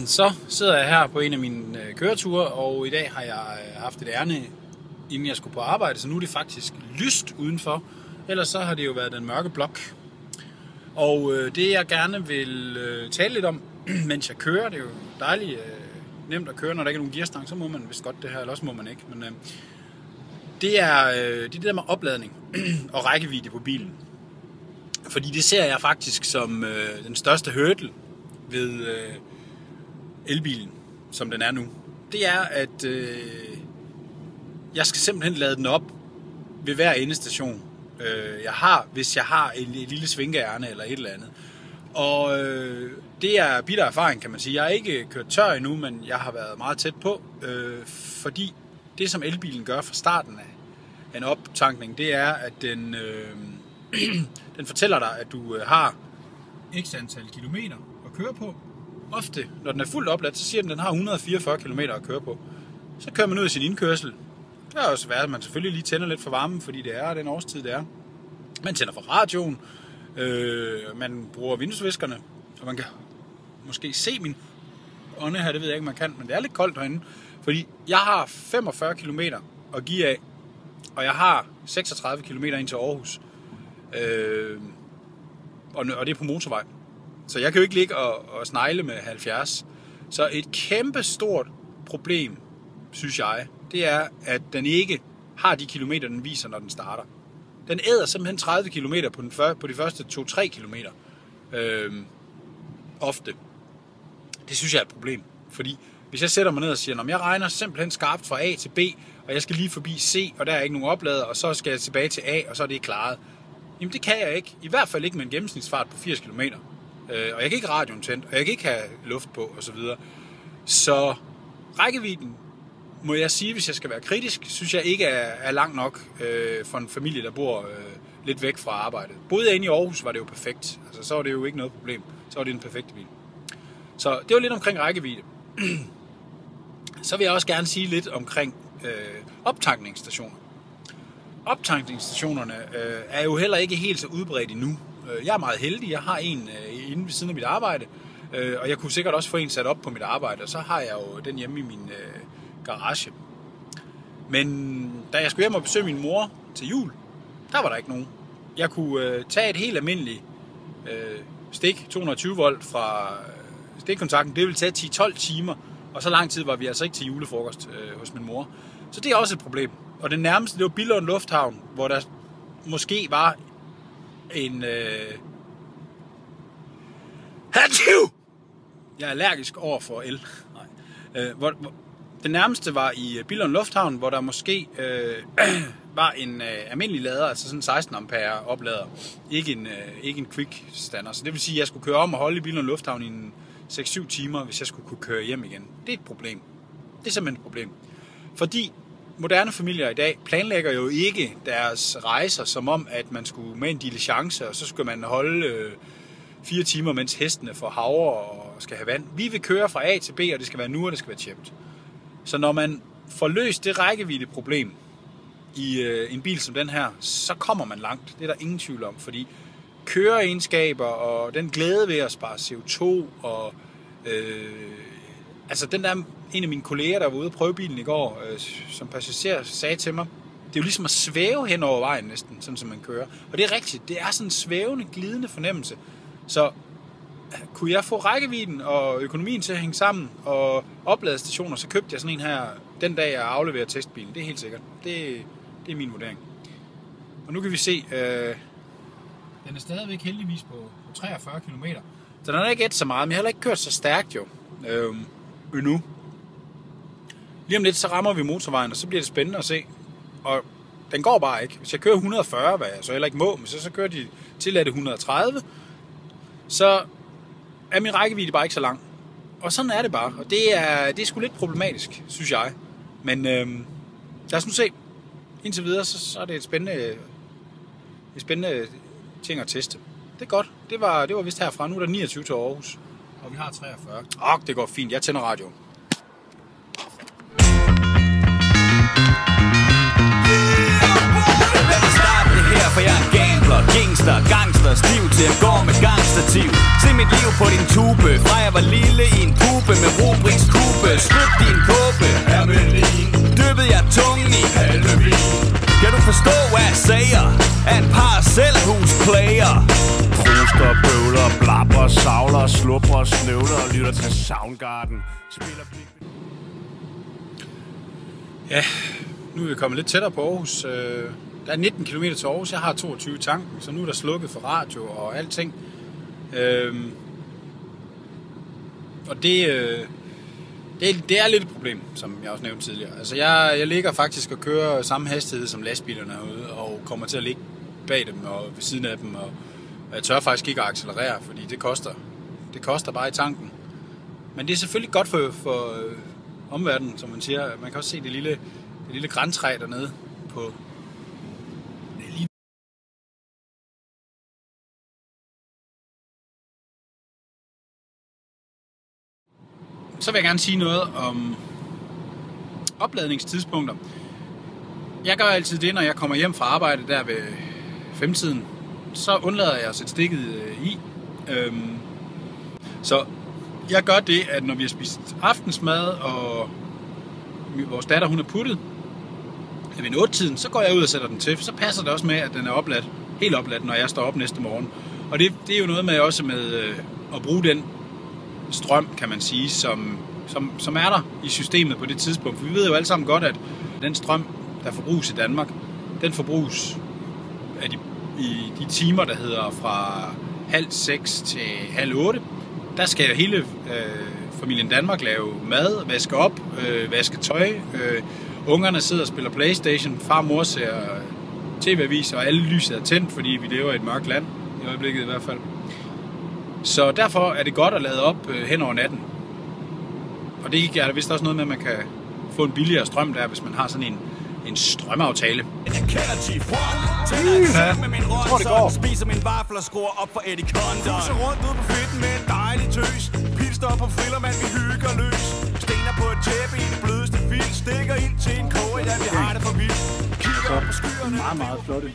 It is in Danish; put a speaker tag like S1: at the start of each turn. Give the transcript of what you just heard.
S1: Så sidder jeg her på en af mine køreture, og i dag har jeg haft et ærne, inden jeg skulle på arbejde, så nu er det faktisk lyst udenfor. Ellers så har det jo været den mørke blok. Og det jeg gerne vil tale lidt om, mens jeg kører, det er jo dejligt nemt at køre, når der ikke er nogen gearstang, så må man vist godt det her, eller også må man ikke. Men det er det der med opladning og rækkevidde på bilen. Fordi det ser jeg faktisk som den største hurdle ved elbilen, som den er nu. Det er, at jeg skal simpelthen lade den op ved hver endestation, jeg har, hvis jeg har et lille svinkeærne eller et eller andet. Og det er bitter erfaring, kan man sige. Jeg har ikke kørt tør endnu, men jeg har været meget tæt på, fordi det, som elbilen gør fra starten af en optankning, det er, at den fortæller dig, at du har x antal kilometer at køre på. Ofte, når den er fuldt opladt, så siger den, at den har 144 km at køre på. Så kører man ud i sin indkørsel. Der er også været, at man selvfølgelig lige tænder lidt for varmen, fordi det er den årstid, det er. Man tænder for radioen, man bruger vinduesviskerne, og man kan måske se min ånde her, det ved jeg ikke, man kan, men det er lidt koldt herinde, fordi jeg har 45 km at give af, og jeg har 36 km ind til Aarhus, og det er på motorvej. Så jeg kan jo ikke ligge og snegle med 70. Så et kæmpe stort problem, synes jeg, det er, at den ikke har de kilometer, den viser, når den starter. Den æder simpelthen 30 km på de første 2-3 km. Ofte. Det synes jeg er et problem. Fordi hvis jeg sætter mig ned og siger, at jeg regner simpelthen skarpt fra A til B, og jeg skal lige forbi C, og der er ikke nogen oplader, og så skal jeg tilbage til A, og så er det klaret. Jamen det kan jeg ikke. I hvert fald ikke med en gennemsnitsfart på 80 km. Og jeg kan ikke radioen tændt, og jeg kan ikke have luft på, osv. Så rækkevidden, må jeg sige, hvis jeg skal være kritisk, synes jeg ikke er lang nok for en familie, der bor lidt væk fra arbejdet. Boede jeg inde i Aarhus, var det jo perfekt. Altså, så var det jo ikke noget problem. Så var det en perfekt bil. Så det var lidt omkring rækkevidde. Så vil jeg også gerne sige lidt omkring optankningsstationer. Optankningsstationerne er jo heller ikke helt så udbredt endnu. Jeg er meget heldig. Jeg har en inde ved siden af mit arbejde, og jeg kunne sikkert også få en sat op på mit arbejde, og så har jeg jo den hjemme i min garage. Men da jeg skulle hjem og besøge min mor til jul, der var der ikke nogen. Jeg kunne tage et helt almindeligt stik, 220 volt fra stikkontakten. Det ville tage 10-12 timer, og så lang tid var vi altså ikke til julefrokost hos min mor. Så det er også et problem. Og det nærmeste, det var Billund Lufthavn, hvor der måske var en... Jeg er allergisk over for el. Nej. Det nærmeste var i Billund Lufthavn, hvor der måske var en almindelig lader, altså sådan en 16 ampere oplader. Ikke en quick stander. Så det vil sige, at jeg skulle køre om og holde i Billund Lufthavn i 6-7 timer, hvis jeg skulle kunne køre hjem igen. Det er et problem. Det er simpelthen et problem. Fordi moderne familier i dag planlægger jo ikke deres rejser som om, at man skulle med en diligence, og så skulle man holde 4 timer, mens hestene får havre og skal have vand. Vi vil køre fra A til B, og det skal være nu, og det skal være tjept. Så når man får løst det rækkevidde problem i en bil som den her, så kommer man langt. Det er der ingen tvivl om, fordi køreegenskaber og den glæde ved at spare CO2 og altså den der en af mine kolleger, der var ude og prøve bilen i går, som passager sagde til mig, det er jo ligesom at svæve hen over vejen næsten, sådan som man kører. Og det er rigtigt, det er sådan en svævende, glidende fornemmelse. Så kunne jeg få rækkevidden og økonomien til at hænge sammen og opladestationer, så købte jeg sådan en her den dag, jeg afleverer testbilen. Det er helt sikkert. Det er min vurdering. Og nu kan vi se, den er stadigvæk heldigvis på 43 km. Så den har ikke så meget, men jeg har heller ikke kørt så stærkt jo endnu. Lige om lidt, så rammer vi motorvejen, og så bliver det spændende at se. Og den går bare ikke. Hvis jeg kører 140, hvad jeg så heller ikke må, men så kører de tilladte 130, så er min rækkevidde bare ikke så lang. Og sådan er det bare. Og det er sgu lidt problematisk, synes jeg. Men lad os nu se. Indtil videre, så er det et spændende ting at teste. Det er godt. Det var vist herfra. Nu er der 29 til Aarhus. Og vi har 43. Det går fint. Jeg tænder radioen.
S2: for jeg er en gambler, gangster, stiv til at gå med gangstativ. Se mit liv på din tube, fra jeg var lille i en pube med Rubriks kube. Svøbt i en kåbe, hermelin, dyppede jeg tungen i halvevin. Kan du forstå hvad jeg siger? Er en parcelhusplayer.
S3: Proster, bøvler, blabber, savler, slupper, snøvler og lytter til Soundgarden.
S1: Ja, nu er vi kommet lidt tættere på Aarhus. Der er 19 km til Aarhus. Jeg har 22 i tanken, så nu er der slukket for radio og alting. Og det er lidt et problem, som jeg også nævnte tidligere. Altså jeg ligger faktisk og kører samme hastighed som lastbilerne herude, og kommer til at ligge bag dem og ved siden af dem. Og jeg tør faktisk ikke at accelerere, fordi det koster bare i tanken. Men det er selvfølgelig godt for omverdenen, som man siger. Man kan også se det lille grantræ dernede på... Så vil jeg gerne sige noget om opladningstidspunkter. Jeg gør altid det, når jeg kommer hjem fra arbejde der ved 5-tiden. Så undlader jeg at sætte stikket i. Så jeg gør det, at når vi har spist aftensmad, og vores datter hun er puttet ved 8-tiden, så går jeg ud og sætter den til. Så passer det også med, at den er helt opladt, når jeg står op næste morgen. Og det er jo noget med også med at bruge den strøm, kan man sige, som er der i systemet på det tidspunkt. For vi ved jo alle sammen godt, at den strøm, der forbruges i Danmark, den forbruges i de timer, der hedder fra 5:30 til 7:30. Der skal hele familien Danmark lave mad, vaske op, vaske tøj. Ungerne sidder og spiller PlayStation. Far og mor ser tv-aviser, og alle lyset er tændt, fordi vi lever i et mørkt land, i øjeblikket i hvert fald. Så derfor er det godt at lade op hen over natten. Og det er der vist også noget med, at man kan få en billigere strøm der, hvis man har sådan en strømaftale.
S2: Jeg tror det går. Spiser min vaffel og skruer op for Eddie Condon. Kusser rundt ud på fedten med en dejlig tøs. Pilstop på frillermand, vi hygger løs. Stener på et tæppe i det blødeste fil. Stikker ind til en koge, ja vi har det for vildt. Kigger op på skyerne.
S3: Meget flotte.